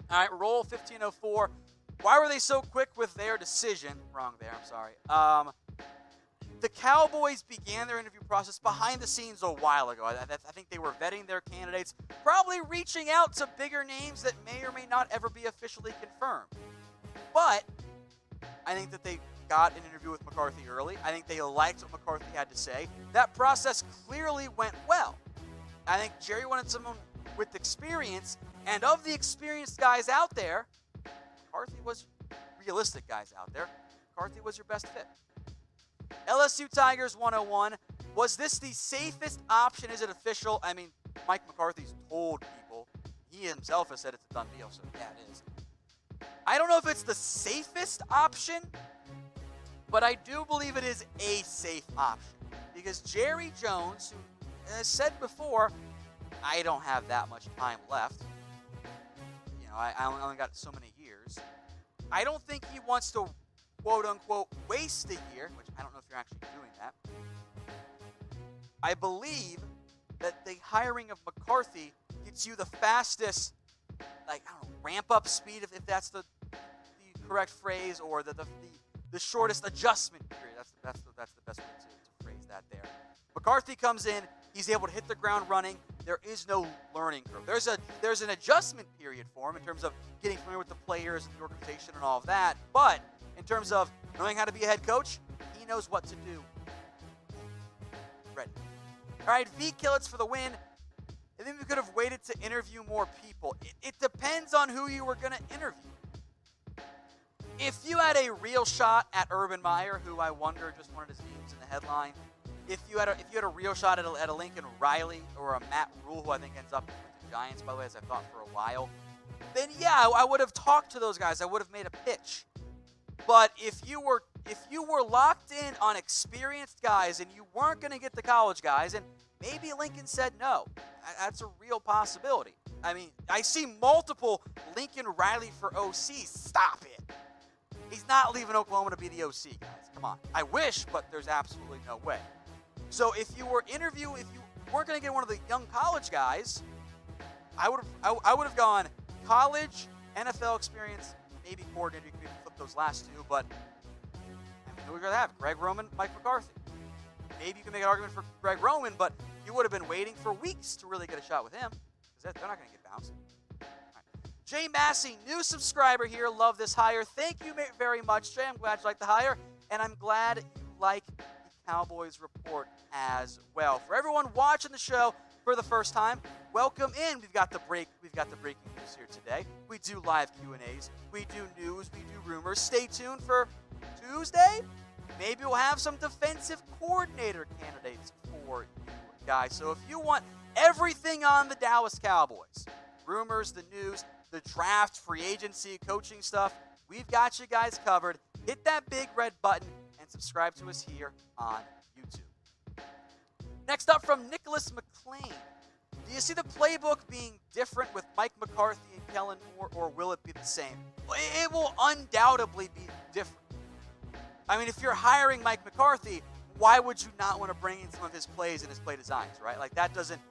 All right, Rhule 1504. Why were they so quick with their decision? Wrong there, I'm sorry. The Cowboys began their interview process behind the scenes a while ago. I think they were vetting their candidates, probably reaching out to bigger names that may or may not ever be officially confirmed. But I think that they got an interview with McCarthy early. I think they liked what McCarthy had to say. That process clearly went well. I think Jerry wanted someone with experience, and of the experienced guys out there, McCarthy was realistic guys out there. McCarthy was your best fit. LSU Tigers 101. Was this the safest option? Is it official? I mean, Mike McCarthy's told people. He himself has said it's a done deal, so yeah, it is. I don't know if it's the safest option, but I do believe it is a safe option. Because Jerry Jones, who has said before, I don't have that much time left. You know, I only got so many years. I don't think he wants to quote-unquote waste a year, which I don't know if you're actually doing that. I believe that the hiring of McCarthy gets you the fastest, ramp-up speed, if that's the correct phrase, or the shortest adjustment period. That's the best way to phrase that there. McCarthy comes in, he's able to hit the ground running. There is no learning curve. There's an adjustment period for him in terms of getting familiar with the players and the organization and all of that, but in terms of knowing how to be a head coach, he knows what to do. Ready. All right, V Killets for the win. I think we could have waited to interview more people. It depends on who you were going to interview. If you had a real shot at Urban Meyer, who I wonder just wanted his names in the headline, if you had a real shot at a Lincoln Riley or a Matt Rhule, who I think ends up with the Giants, by the way, as I thought for a while, then yeah, I would have talked to those guys. I would have made a pitch. But if you were locked in on experienced guys and you weren't going to get the college guys, and maybe Lincoln said no, that's a real possibility. I mean, I see multiple Lincoln Riley for OC. Stop it. He's not leaving Oklahoma to be the OC, guys. Come on. I wish, but there's absolutely no way. So if you weren't going to get one of the young college guys, I would have gone college, NFL experience, maybe coordinator. You could flip those last two, but I mean, who are we going to have? Greg Roman, Mike McCarthy. Maybe you can make an argument for Greg Roman, but you would have been waiting for weeks to really get a shot with him, because they're not going to get bounced. Right. Jay Massey, new subscriber here. Love this hire. Thank you very much, Jay. I'm glad you like the hire, and I'm glad you like the Cowboys report as well. For everyone watching the show for the first time, welcome in. We've got the breaking news here today. We do live Q&As. We do news. We do rumors. Stay tuned for Tuesday. Maybe we'll have some defensive coordinator candidates for you guys. So if you want everything on the Dallas Cowboys, rumors, the news, the draft, free agency, coaching stuff, we've got you guys covered. Hit that big red button and subscribe to us here on YouTube. Next up from Nicholas McLean. Do you see the playbook being different with Mike McCarthy and Kellen Moore, or will it be the same? It will undoubtedly be different. I mean, if you're hiring Mike McCarthy, why would you not want to bring in some of his plays and his play designs, right? Like, that doesn't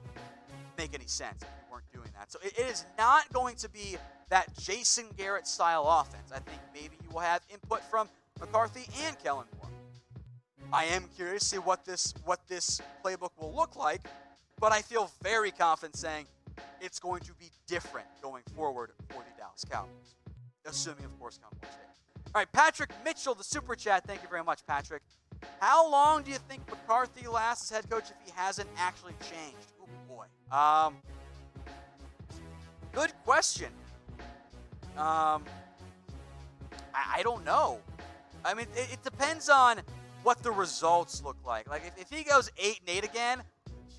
make any sense if you weren't doing that. So it is not going to be that Jason Garrett style offense. I think maybe you will have input from McCarthy and Kellen Moore. I am curious to see what this playbook will look like, but I feel very confident saying it's going to be different going forward for the Dallas Cowboys, assuming, of course, Cowboys stay. All right, Patrick Mitchell, the Super Chat. Thank you very much, Patrick. How long do you think McCarthy lasts as head coach if he hasn't actually changed? Oh, boy. Good question. I don't know. I mean, it depends on what the results look like. Like, if he goes 8-8 again,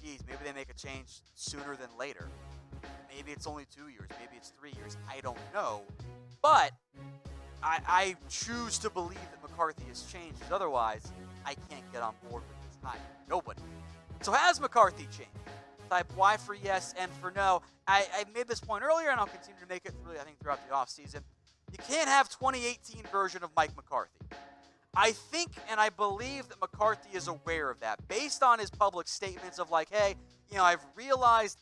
geez, maybe they make a change sooner than later. Maybe it's only 2 years. Maybe it's 3 years. I don't know. But I choose to believe that McCarthy has changed. Otherwise, I can't get on board with this hire. Nobody. So has McCarthy changed? Type Y for yes and for no. I made this point earlier, and I'll continue to make it throughout the offseason. You can't have 2018 version of Mike McCarthy. I think and I believe that McCarthy is aware of that, based on his public statements of like, hey, I've realized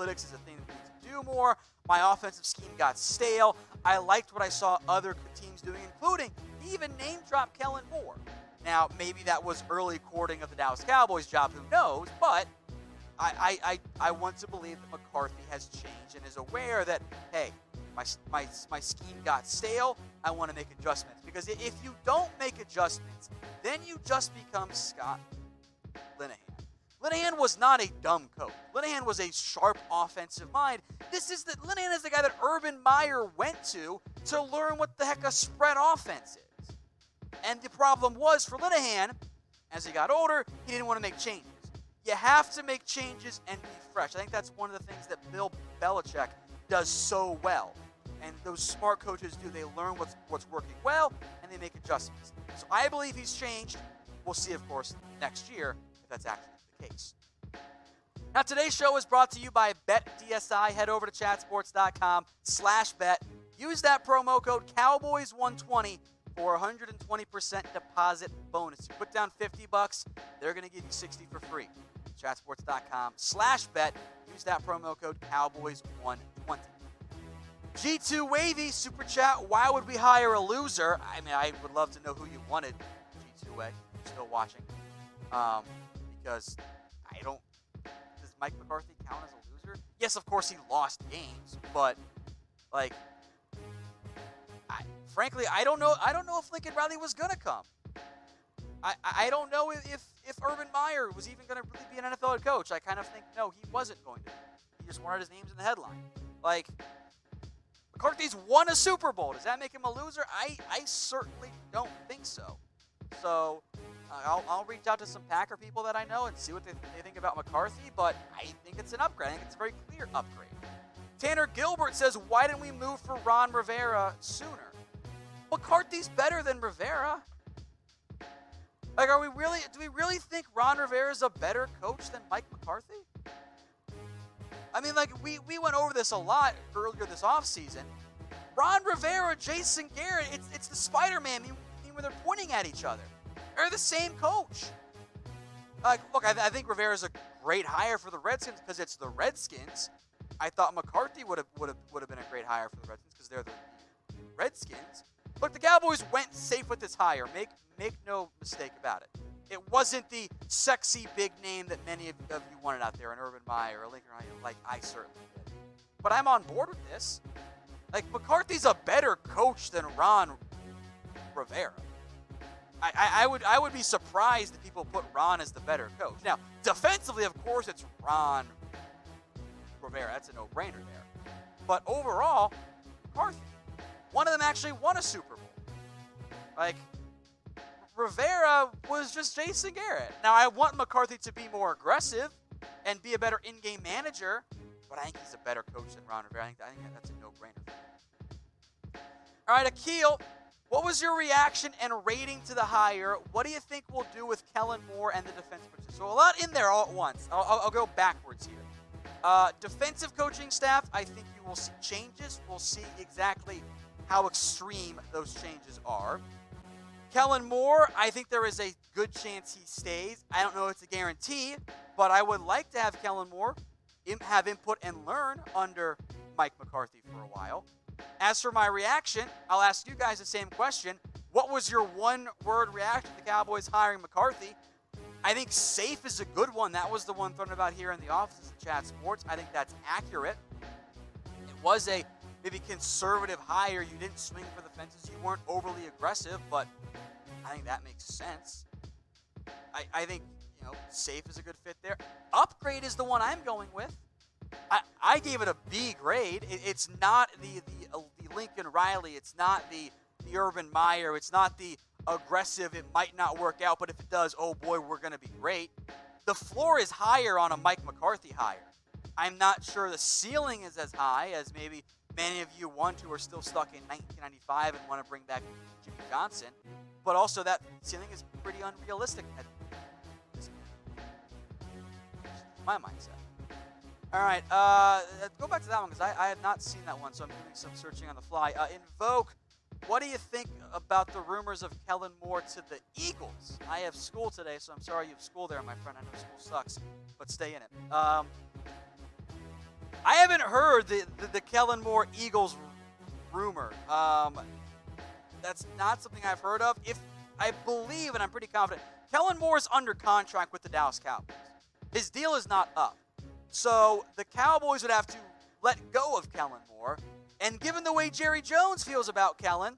analytics is a thing that we need to do more. My offensive scheme got stale. I liked what I saw other teams doing, including he even name-dropped Kellen Moore. Now, maybe that was early courting of the Dallas Cowboys job, who knows, but I want to believe that McCarthy has changed and is aware that, hey, my scheme got stale. I want to make adjustments. Because if you don't make adjustments, then you just become Scott Linehan. Linehan was not a dumb coach. Linehan was a sharp offensive mind. Linehan is the guy that Urban Meyer went to learn what the heck a spread offense is. And the problem was for Linehan, as he got older, he didn't want to make changes. You have to make changes and be fresh. I think that's one of the things that Bill Belichick does so well. And those smart coaches do. They learn what's working well, and they make adjustments. So I believe he's changed. We'll see, of course, next year if that's actually the case. Now, today's show is brought to you by BetDSI. Head over to chatsports.com/bet. Use that promo code Cowboys120 for 120% deposit bonus. You put down $50, they're going to give you $60 for free. Chatsports.com/bet. Use that promo code Cowboys120. G2 Wavy Super Chat. Why would we hire a loser? I mean, I would love to know who you wanted, G2A. You're still watching. Because I don't. Does Mike McCarthy count as a loser? Yes, of course he lost games, but frankly, I don't know. I don't know if Lincoln Riley was gonna come. I don't know if Urban Meyer was even gonna really be an NFL head coach. I kind of think no, he wasn't going to. He just wanted his names in the headline. McCarthy's won a Super Bowl. Does that make him a loser? I certainly don't think so. So I'll reach out to some Packer people that I know and see what they think about McCarthy, but I think it's an upgrade. I think it's a very clear upgrade. Tanner Gilbert says, why didn't we move for Ron Rivera sooner? McCarthy's better than Rivera. Do we really think Ron Rivera is a better coach than Mike McCarthy? I mean, we went over this a lot earlier this offseason. Ron Rivera, Jason Garrett, it's the Spider-Man meme where they're pointing at each other. They're the same coach. Look, I think Rivera's a great hire for the Redskins because it's the Redskins. I thought McCarthy would have been a great hire for the Redskins because they're the Redskins. Look, the Cowboys went safe with this hire. Make no mistake about it. It wasn't the sexy big name that many of you wanted out there, an Urban Meyer or Lincoln Riley, like I certainly did. But I'm on board with this. McCarthy's a better coach than Ron Rivera. I would be surprised if people put Ron as the better coach. Now, defensively, of course, it's Ron Rivera. That's a no-brainer there. But overall, McCarthy. One of them actually won a Super Bowl. Rivera was just Jason Garrett. Now, I want McCarthy to be more aggressive and be a better in-game manager, but I think he's a better coach than Ron Rivera. I think that's a no-brainer. All right, Akil, what was your reaction and rating to the hire? What do you think we'll do with Kellen Moore and the defense coaches? So a lot in there all at once. I'll go backwards here. Defensive coaching staff, I think you will see changes. We'll see exactly how extreme those changes are. Kellen Moore, I think there is a good chance he stays. I don't know if it's a guarantee, but I would like to have Kellen Moore have input and learn under Mike McCarthy for a while. As for my reaction, I'll ask you guys the same question. What was your one-word reaction to the Cowboys hiring McCarthy? I think safe is a good one. That was the one thrown about here in the offices of Chat Sports. I think that's accurate. It was a maybe conservative hire. You didn't swing for the fences. You weren't overly aggressive, but I think that makes sense. I think, safe is a good fit there. Upgrade is the one I'm going with. I gave it a B grade. It's not the Lincoln Riley. It's not the Urban Meyer. It's not the aggressive, it might not work out, but if it does, oh boy, we're going to be great. The floor is higher on a Mike McCarthy hire. I'm not sure the ceiling is as high as maybe many of you want to are still stuck in 1995 and want to bring back Jimmy Johnson. But also that ceiling is pretty unrealistic at this point. My mindset. All right, go back to that one because I had not seen that one, so I'm doing some searching on the fly. Invoke, what do you think about the rumors of Kellen Moore to the Eagles? I have school today, so I'm sorry you have school there, my friend. I know school sucks, but stay in it. I haven't heard the Kellen Moore Eagles rumor. That's not something I've heard of. If I believe, and I'm pretty confident, Kellen Moore is under contract with the Dallas Cowboys. His deal is not up. So the Cowboys would have to let go of Kellen Moore. And given the way Jerry Jones feels about Kellen,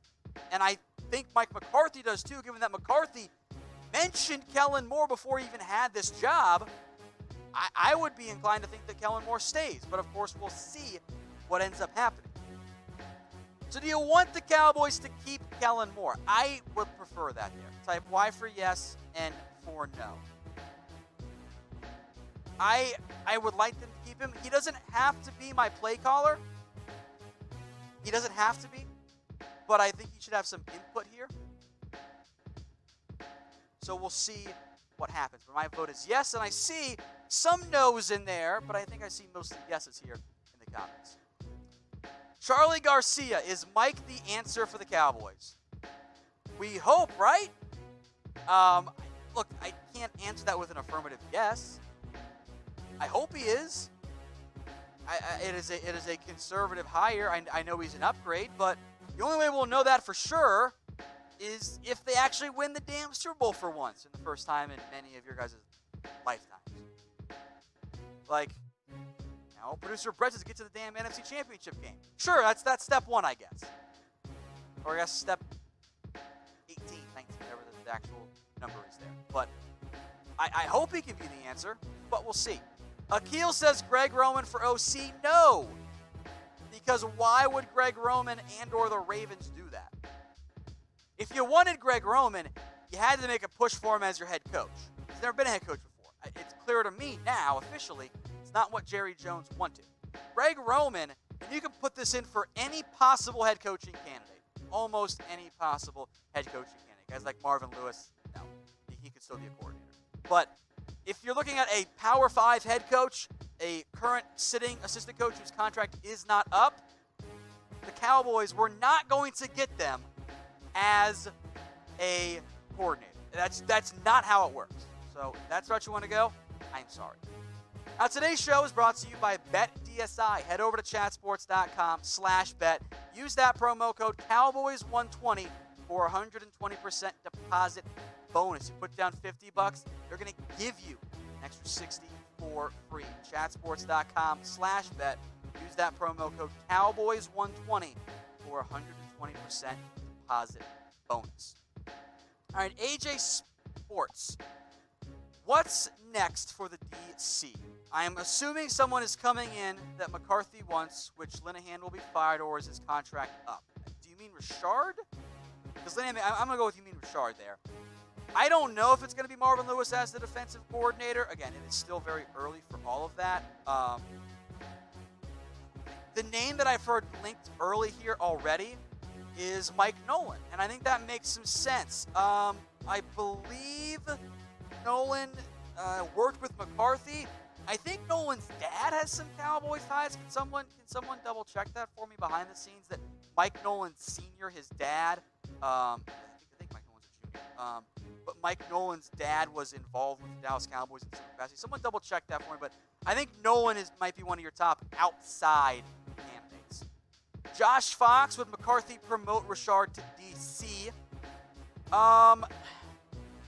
and I think Mike McCarthy does too, given that McCarthy mentioned Kellen Moore before he even had this job, I would be inclined to think that Kellen Moore stays. But of course, we'll see what ends up happening. So do you want the Cowboys to keep Kellen Moore? I would prefer that here. Type Y for yes and for no. I would like them to keep him. He doesn't have to be my play caller. He doesn't have to be. But I think he should have some input here. So we'll see what happens. But my vote is yes, and I see some no's in there, but I think I see mostly yeses here in the comments. Charlie Garcia, is Mike the answer for the Cowboys? We hope, right? Look, I can't answer that with an affirmative yes. I hope he is. It is a conservative hire. I know he's an upgrade, but the only way we'll know that for sure is if they actually win the damn Super Bowl for once, in the first time in many of your guys' lifetimes. Like, producer Brett says get to the damn NFC Championship game. Sure, that's step one, I guess. Or I guess step 18, 19, whatever the actual number is there. But I hope he can be the answer, but we'll see. Akil says Greg Roman for OC. No. Because why would Greg Roman and or the Ravens do that? If you wanted Greg Roman, you had to make a push for him as your head coach. He's never been a head coach before. It's clear to me now, officially, it's not what Jerry Jones wanted. Greg Roman, and you can put this in for any possible head coaching candidate. Almost any possible head coaching candidate. Guys like Marvin Lewis, no, he could still be a coordinator. But if you're looking at a Power 5 head coach, a current sitting assistant coach whose contract is not up, the Cowboys were not going to get them as a coordinator. That's not how it works. So if that's what you want to go, I'm sorry. Now today's show is brought to you by BetDSI. Head over to chatsports.com/bet. Use that promo code Cowboys120 for a 120% deposit bonus. You put down $50, they're going to give you an extra $60 for free. Chatsports.com/bet. Use that promo code Cowboys120 for a 120% deposit bonus. All right, AJ Sports. What's next for the DC? I am assuming someone is coming in that McCarthy wants, which Linehan will be fired, or is his contract up? Do you mean Richard? Because Linehan, I'm going to go with you mean Richard there. I don't know if it's going to be Marvin Lewis as the defensive coordinator. Again, it is still very early for all of that. The name that I've heard linked early here already is Mike Nolan, and I think that makes some sense. I believe Nolan worked with McCarthy. I think Nolan's dad has some Cowboys ties. Can someone double check that for me behind the scenes? That Mike Nolan Sr., his dad, I think Mike Nolan's a junior. But Mike Nolan's dad was involved with the Dallas Cowboys in some capacity. Someone double check that for me. But I think Nolan might be one of your top outside candidates. Josh Fox, would McCarthy promote Richard to DC?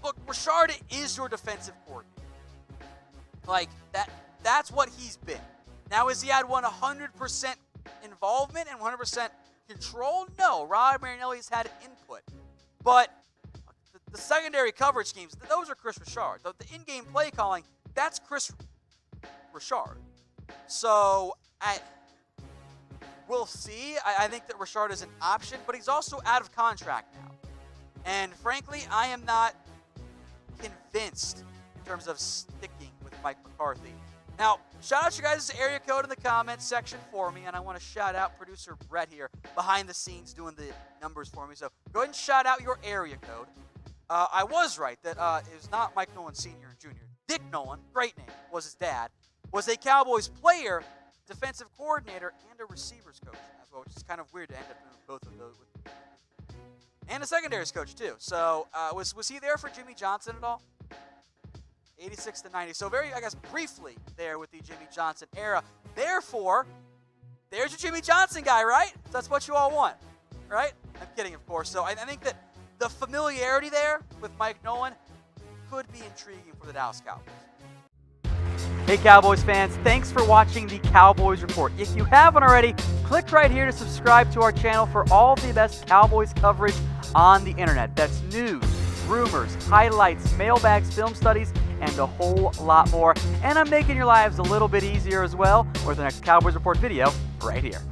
Look, Richard is your defensive coordinator. Like, that's what he's been. Now, has he had 100% involvement and 100% control? No. Rod Marinelli's had input. But the secondary coverage schemes, those are Chris Richard. The in-game play calling, that's Chris Richard. So, we'll see. I think that Richard is an option, but he's also out of contract now. And frankly, I am not convinced in terms of sticking with Mike McCarthy. Now, shout out you guys' area code in the comments section for me, and I want to shout out producer Brett here behind the scenes doing the numbers for me. So go ahead and shout out your area code. I was right that it was not Mike Nolan Sr. and Jr. Dick Nolan, great name, was his dad, was a Cowboys player, defensive coordinator, and a receivers coach as well, which is kind of weird to end up doing both of those. And a secondaries coach, too. So, was he there for Jimmy Johnson at all? 86 to 90. So, very, I guess, briefly there with the Jimmy Johnson era. Therefore, there's your Jimmy Johnson guy, right? That's what you all want, right? I'm kidding, of course. So I think that the familiarity there with Mike Nolan could be intriguing for the Dallas Cowboys. Hey Cowboys fans, thanks for watching the Cowboys Report. If you haven't already, click right here to subscribe to our channel for all the best Cowboys coverage on the internet. That's news, rumors, highlights, mailbags, film studies, and a whole lot more. And I'm making your lives a little bit easier as well with the next Cowboys Report video right here.